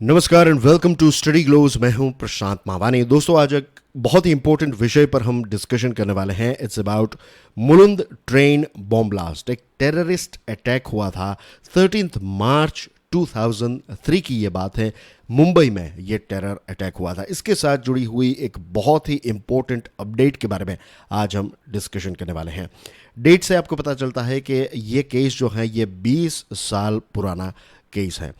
नमस्कार and welcome to study glows. मैं हूं प्रशांत मावानी। दोस्तों, आज एक बहुत ही इंपॉर्टेंट विषय पर हम डिस्कशन करने वाले हैं। It's about Mulund train bomb blast. एक टेररिस्ट अटैक हुआ था 13 मार्च 2003 की ये बात है। मुंबई में ये टेरर अटैक हुआ था। इसके साथ जुड़ी हुई एक बहुत ही इंपॉर्टेंट अपडेट के बारे में आज हम डिस्कशन करने वाले हैं। डेट से आपको पता चलता है कि ये केस जो है ये 20 साल पुराना केस है।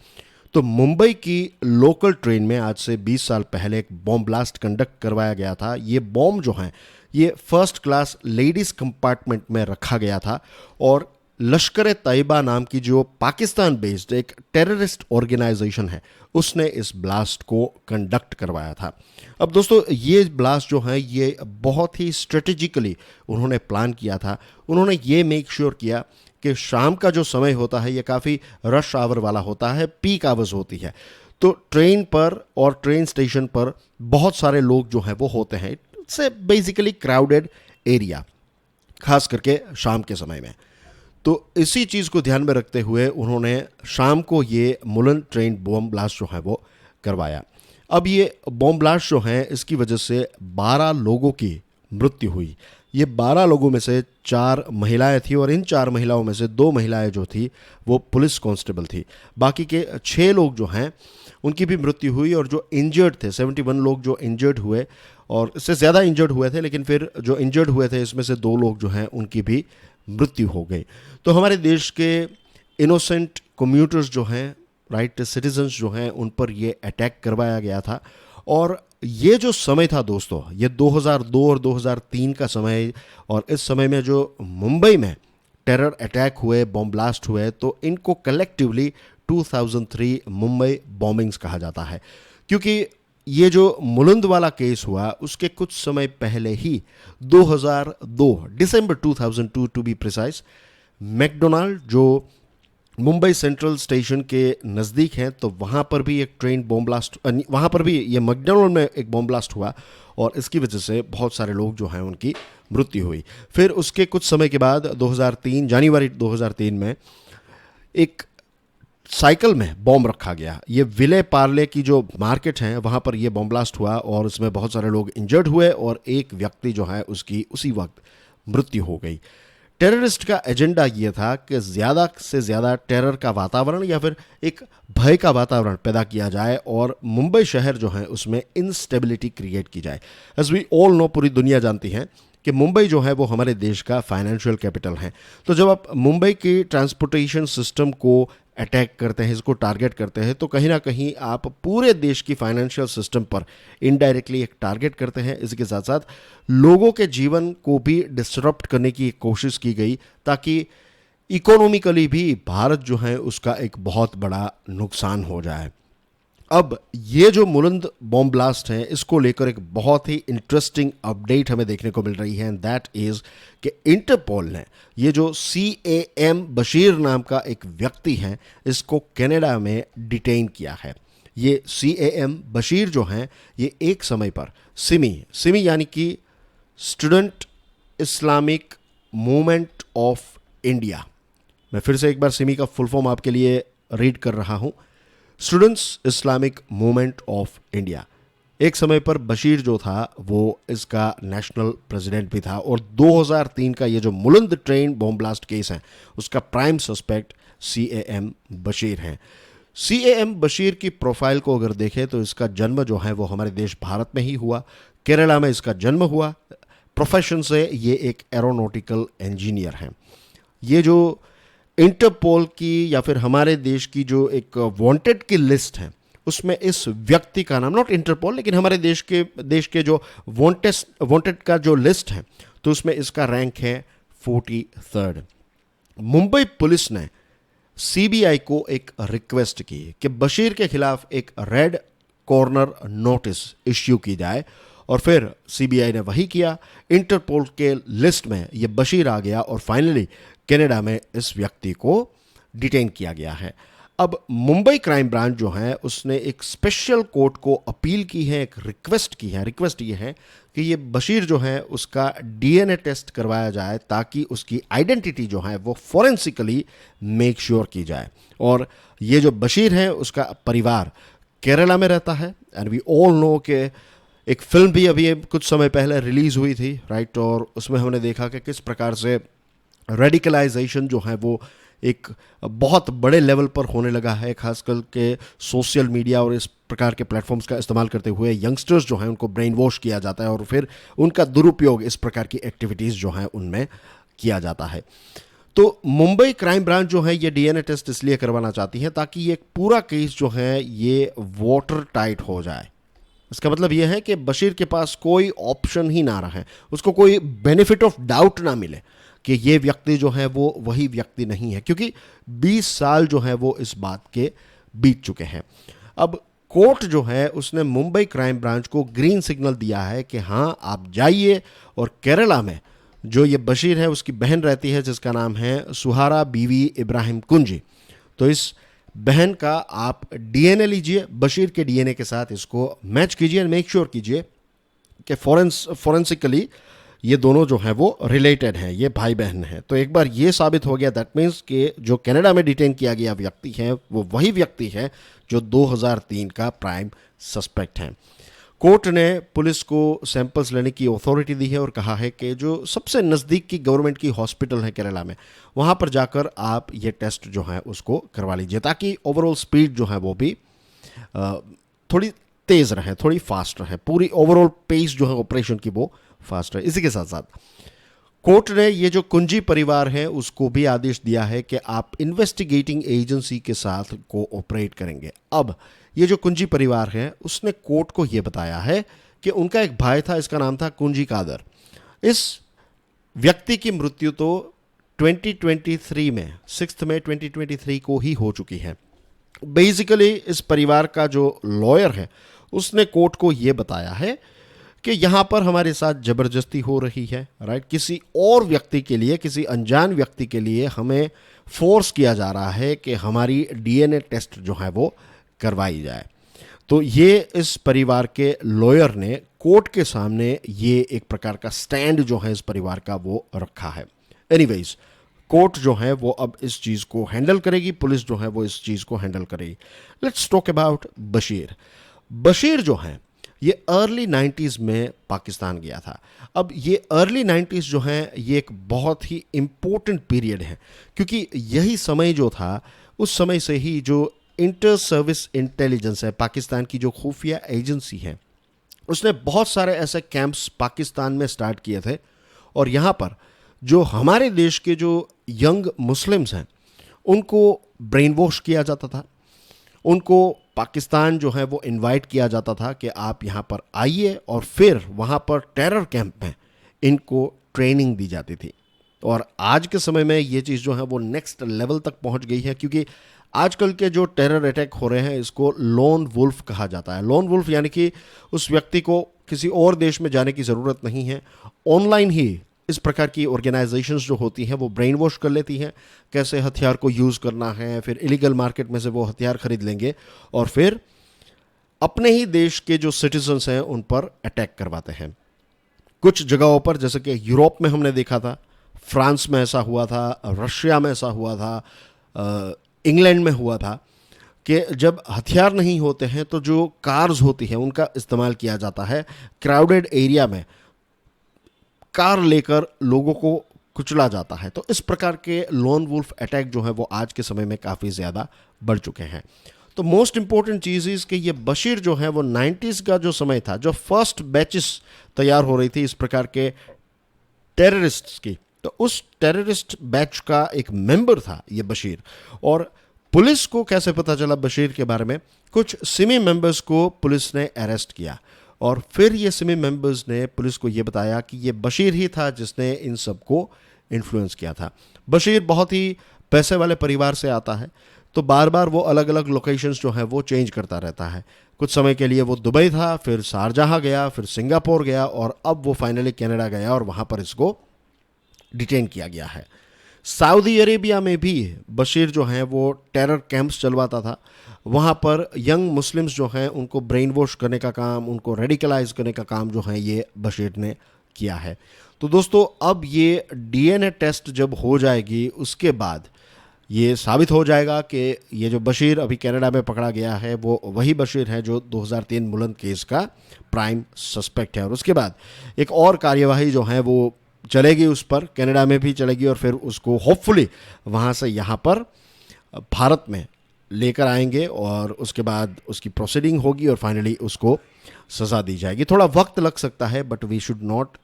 तो मुंबई की लोकल ट्रेन में आज से 20 साल पहले एक बॉम्ब ब्लास्ट कंडक्ट करवाया गया था। ये बॉम्ब जो है ये फर्स्ट क्लास लेडीज कंपार्टमेंट में रखा गया था और लश्कर तैयबा नाम की जो पाकिस्तान बेस्ड एक टेररिस्ट ऑर्गेनाइजेशन है उसने इस ब्लास्ट को कंडक्ट करवाया था। अब दोस्तों, ये ब्लास्ट जो है ये बहुत ही स्ट्रेटेजिकली उन्होंने प्लान किया था। उन्होंने ये मेक श्योर किया कि शाम का जो समय होता है ये काफ़ी रश आवर वाला होता है, पीक आवर्स होती है। तो ट्रेन पर और ट्रेन स्टेशन पर बहुत सारे लोग जो हैं वो होते हैं। इट्स बेसिकली क्राउडेड एरिया, खास करके शाम के समय में। तो इसी चीज़ को ध्यान में रखते हुए उन्होंने शाम को ये मुलुंद ट्रेन बॉम्ब ब्लास्ट जो है वो करवाया। अब ये बॉम्ब ब्लास्ट जो है इसकी वजह से 12 लोगों की मृत्यु हुई। ये 12 लोगों में से 4 महिलाएं थी और इन 4 महिलाओं में से 2 महिलाएं जो थी वो पुलिस कांस्टेबल थी। बाकी के 6 लोग जो हैं उनकी भी मृत्यु हुई और जो इंजर्ड थे 71 लोग जो इंजर्ड हुए, और इससे ज़्यादा इंजर्ड हुए थे, लेकिन फिर जो इंजर्ड हुए थे इसमें से 2 लोग जो हैं उनकी भी मृत्यु हो गई। तो हमारे देश के इनोसेंट कम्यूटर्स जो हैं, राइट सिटीजन्स जो हैं, उन पर ये अटैक करवाया गया था। और ये जो समय था दोस्तों, ये 2002 और 2003 का समय, और इस समय में जो मुंबई में टेरर अटैक हुए, बॉम्ब ब्लास्ट हुए, तो इनको कलेक्टिवली 2003 मुंबई बॉम्बिंग्स कहा जाता है। क्योंकि ये जो मुलुंद वाला केस हुआ उसके कुछ समय पहले ही 2002 दिसंबर 2002 टू बी प्रिसाइज, मैकडोनाल्ड जो मुंबई सेंट्रल स्टेशन के नज़दीक हैं, तो वहाँ पर भी एक ट्रेन बॉम्ब ब्लास्ट, वहाँ पर भी ये मैकडोनाल्ड में एक बॉम्ब ब्लास्ट हुआ और इसकी वजह से बहुत सारे लोग जो हैं उनकी मृत्यु हुई। फिर उसके कुछ समय के बाद 2003 जनवरी 2003 में एक साइकिल में बॉम्ब रखा गया। ये विले पार्ले की जो मार्केट है वहाँ पर यह बॉम्ब ब्लास्ट हुआ और उसमें बहुत सारे लोग इंजर्ड हुए और एक व्यक्ति जो है उसकी उसी वक्त मृत्यु हो गई। टेररिस्ट का एजेंडा ये था कि ज़्यादा से ज़्यादा टेरर का वातावरण या फिर एक भय का वातावरण पैदा किया जाए और मुंबई शहर जो है उसमें इंस्टेबिलिटी क्रिएट की जाए। एज वी ऑल नो, पूरी दुनिया जानती है कि मुंबई जो है वो हमारे देश का फाइनेंशियल कैपिटल है। तो जब आप मुंबई की ट्रांसपोर्टेशन सिस्टम को अटैक करते हैं, इसको टारगेट करते हैं, तो कहीं ना कहीं आप पूरे देश की फाइनेंशियल सिस्टम पर इनडायरेक्टली एक टारगेट करते हैं। इसके साथ साथ लोगों के जीवन को भी डिसरप्ट करने की कोशिश की गई ताकि इकोनॉमिकली भी भारत जो है उसका एक बहुत बड़ा नुकसान हो जाए। अब ये जो मुलुंद बॉम्ब ब्लास्ट है इसको लेकर एक बहुत ही इंटरेस्टिंग अपडेट हमें देखने को मिल रही है, एंड दैट इज कि इंटरपोल ने ये जो CAM बशीर नाम का एक व्यक्ति है इसको कनाडा में डिटेन किया है। ये CAM बशीर जो हैं ये एक समय पर सिमी यानी कि student Islamic movement of India, मैं फिर से एक बार सिमी का फुल फॉर्म आपके लिए रीड कर रहा हूं, students Islamic movement of India. एक समय पर बशीर जो था वो इसका नेशनल प्रेसिडेंट भी था और 2003 का ये जो Mulund train bomb blast case है उसका प्राइम सस्पेक्ट CAM बशीर हैं। CAM बशीर की प्रोफाइल को अगर देखें तो इसका जन्म जो है वो हमारे देश भारत में ही हुआ, केरला में इसका जन्म हुआ। प्रोफेशन से ये एक एरोनॉटिकल इंजीनियर हैं। ये जो इंटरपोल की या फिर हमारे देश की जो एक वांटेड की लिस्ट है उसमें इस व्यक्ति का नाम, नॉट इंटरपोल लेकिन हमारे देश के जो वांटेड का जो लिस्ट है तो उसमें इसका रैंक है 43rd। मुंबई पुलिस ने CBI को एक रिक्वेस्ट की कि बशीर के खिलाफ एक रेड कॉर्नर नोटिस इश्यू की जाए और फिर CBI ने वही किया। इंटरपोल के लिस्ट में ये बशीर आ गया और फाइनली कनाडा में इस व्यक्ति को डिटेन किया गया है। अब मुंबई क्राइम ब्रांच जो है उसने एक स्पेशल कोर्ट को अपील की है, एक रिक्वेस्ट की है। रिक्वेस्ट ये है कि ये बशीर जो है उसका DNA टेस्ट करवाया जाए ताकि उसकी आइडेंटिटी जो है वो फॉरेंसिकली मेक श्योर की जाए और ये जो बशीर है उसका परिवार केरला में रहता है। एंड वी ऑल नो कि एक फिल्म भी अभी कुछ समय पहले रिलीज हुई थी, राइट, और उसमें हमने देखा कि किस प्रकार से रेडिकलाइजेशन जो है वो एक बहुत बड़े लेवल पर होने लगा है, खासकर के सोशल मीडिया और इस प्रकार के प्लेटफॉर्म्स का इस्तेमाल करते हुए यंगस्टर्स जो हैं उनको ब्रेन वॉश किया जाता है और फिर उनका दुरुपयोग इस प्रकार की एक्टिविटीज़ जो हैं उनमें किया जाता है। तो मुंबई क्राइम ब्रांच जो है ये डीएनए टेस्ट इसलिए करवाना चाहती है ताकि ये पूरा केस जो है ये वाटर टाइट हो जाए। इसका मतलब यह है कि बशीर के पास कोई ऑप्शन ही ना रहे, उसको कोई बेनिफिट ऑफ डाउट ना मिले कि ये व्यक्ति जो है वो वही व्यक्ति नहीं है, क्योंकि 20 साल जो है वो इस बात के बीत चुके हैं। अब कोर्ट जो है उसने मुंबई क्राइम ब्रांच को ग्रीन सिग्नल दिया है कि हाँ आप जाइए और केरला में जो ये बशीर है उसकी बहन रहती है जिसका नाम है सुहारा बीवी इब्राहिम कुंजी, तो इस बहन का आप डीएनए लीजिए, बशीर के डीएनए के साथ इसको मैच कीजिए, मेक श्योर कीजिए कि फॉरेंसिकली ये दोनों जो हैं वो रिलेटेड हैं, ये भाई बहन हैं। तो एक बार ये साबित हो गया, दैट मीन्स कि जो कनाडा में डिटेन किया गया व्यक्ति है वो वही व्यक्ति है जो 2003 का प्राइम सस्पेक्ट है। कोर्ट ने पुलिस को सैंपल्स लेने की अथॉरिटी दी है और कहा है कि जो सबसे नज़दीक की गवर्नमेंट की हॉस्पिटल है केरला में, वहाँ पर जाकर आप ये टेस्ट जो है उसको करवा लीजिए, ताकि ओवरऑल स्पीड जो है वो भी थोड़ी तेज़ रहे, थोड़ी फास्ट रहे, पूरी ओवरऑल पेस जो है ऑपरेशन की वो फास्ट रहे। इसी के साथ साथ कोर्ट ने ये जो कुंजी परिवार है उसको भी आदेश दिया है कि आप इन्वेस्टिगेटिंग एजेंसी के साथ कोऑपरेट करेंगे। अब ये जो कुंजी परिवार है उसने कोर्ट को ये बताया है कि उनका एक भाई था, इसका नाम था कुंजी कादर। इस व्यक्ति की मृत्यु तो 2023 में 6 मई 2023 को ही हो चुकी है। बेसिकली इस परिवार का जो लॉयर है उसने कोर्ट को ये बताया है कि यहाँ पर हमारे साथ ज़बरदस्ती हो रही है, राइट, किसी और व्यक्ति के लिए, किसी अनजान व्यक्ति के लिए हमें फोर्स किया जा रहा है कि हमारी डीएनए टेस्ट जो है वो करवाई जाए। तो ये इस परिवार के लॉयर ने कोर्ट के सामने ये एक प्रकार का स्टैंड जो है इस परिवार का वो रखा है। एनीवेज, कोर्ट जो है वो अब इस चीज़ को हैंडल करेगी, पुलिस जो है वो इस चीज़ को हैंडल करेगी। Let's talk about Bashir. Bashir जो है ये अर्ली 90s में पाकिस्तान गया था। अब ये अर्ली 90s जो है ये एक बहुत ही इम्पोर्टेंट पीरियड है, क्योंकि यही समय जो था उस समय से ही जो इंटर सर्विस इंटेलिजेंस है, पाकिस्तान की जो खुफिया एजेंसी है, उसने बहुत सारे ऐसे कैंप्स पाकिस्तान में स्टार्ट किए थे और यहाँ पर जो हमारे देश के जो यंग मुस्लिम्स हैं उनको ब्रेन वॉश किया जाता था, उनको पाकिस्तान जो है वो इनवाइट किया जाता था कि आप यहाँ पर आइए, और फिर वहाँ पर टेरर कैंप में इनको ट्रेनिंग दी जाती थी। और आज के समय में ये चीज़ जो है वो नेक्स्ट लेवल तक पहुँच गई है, क्योंकि आजकल के जो टेरर अटैक हो रहे हैं इसको लोन वुल्फ कहा जाता है। लोन वुल्फ यानी कि उस व्यक्ति को किसी और देश में जाने की ज़रूरत नहीं है, ऑनलाइन ही इस प्रकार की ऑर्गेनाइजेशंस जो होती हैं वो ब्रेन वॉश कर लेती हैं, कैसे हथियार को यूज़ करना है, फिर इलीगल मार्केट में से वो हथियार खरीद लेंगे और फिर अपने ही देश के जो सिटीजन्स हैं उन पर अटैक करवाते हैं। कुछ जगहों पर, जैसे कि यूरोप में हमने देखा था, फ्रांस में ऐसा हुआ था, रशिया में ऐसा हुआ था, इंग्लैंड में हुआ था कि जब हथियार नहीं होते हैं तो जो कार्स होती हैं उनका इस्तेमाल किया जाता है, क्राउडेड एरिया में कार लेकर लोगों को कुचला जाता है। तो इस प्रकार के लोन वुल्फ अटैक जो है वो आज के समय में काफ़ी ज़्यादा बढ़ चुके हैं। तो मोस्ट इंपॉर्टेंट चीज़ इज़ कि ये बशीर जो है वो 90s का जो समय था, जो फर्स्ट बैचेस तैयार हो रही थी इस प्रकार के टेररिस्ट्स की, तो उस टेररिस्ट बैच का एक मेंबर था ये बशीर। और पुलिस को कैसे पता चला बशीर के बारे में? कुछ सिमी मेंबर्स को पुलिस ने अरेस्ट किया और फिर ये सिमी मेंबर्स ने पुलिस को ये बताया कि ये बशीर ही था जिसने इन सबको इन्फ्लुएंस किया था। बशीर बहुत ही पैसे वाले परिवार से आता है, तो बार बार वो अलग अलग लोकेशंस जो है वो चेंज करता रहता है। कुछ समय के लिए वो दुबई था, फिर शारजाह गया, फिर सिंगापुर गया और अब वो फाइनली कनाडा गया और वहाँ पर इसको डिटेन किया गया है। सऊदी अरेबिया में भी बशीर जो है वो टेरर कैंप्स चलवाता था। वहाँ पर यंग मुस्लिम्स जो हैं उनको ब्रेन वॉश करने का काम, उनको रेडिकलाइज करने का काम जो है ये बशीर ने किया है। तो दोस्तों, अब ये डीएनए टेस्ट जब हो जाएगी उसके बाद ये साबित हो जाएगा कि ये जो बशीर अभी कनाडा में पकड़ा गया है वो वही बशीर है जो 2003 मुलंद केस का प्राइम सस्पेक्ट है। और उसके बाद एक और कार्यवाही जो है वो चलेगी, उस पर कनाडा में भी चलेगी और फिर उसको होपफुली वहाँ से यहाँ पर भारत में लेकर आएंगे और उसके बाद उसकी प्रोसीडिंग होगी और फाइनली उसको सज़ा दी जाएगी। थोड़ा वक्त लग सकता है but we should not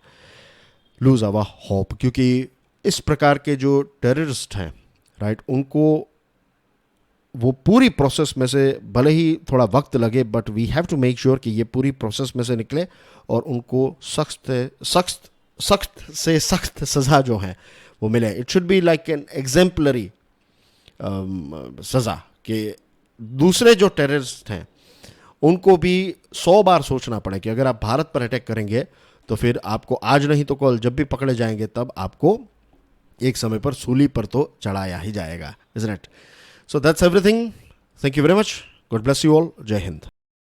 lose our hope, क्योंकि इस प्रकार के जो टेररिस्ट हैं राइट, उनको वो पूरी प्रोसेस में से भले ही थोड़ा वक्त लगे but we have to make sure कि ये पूरी प्रोसेस में से निकले और उनको सख्त से सख्त सज़ा जो है वो मिले। It should be like an exemplary सज़ा कि दूसरे जो टेररिस्ट हैं उनको भी 100 बार सोचना पड़े कि अगर आप भारत पर अटैक करेंगे तो फिर आपको आज नहीं तो कल जब भी पकड़े जाएंगे तब आपको एक समय पर सूली पर तो चढ़ाया ही जाएगा, isn't it? So that's everything. Thank you very much. God bless you all. Jai Hind.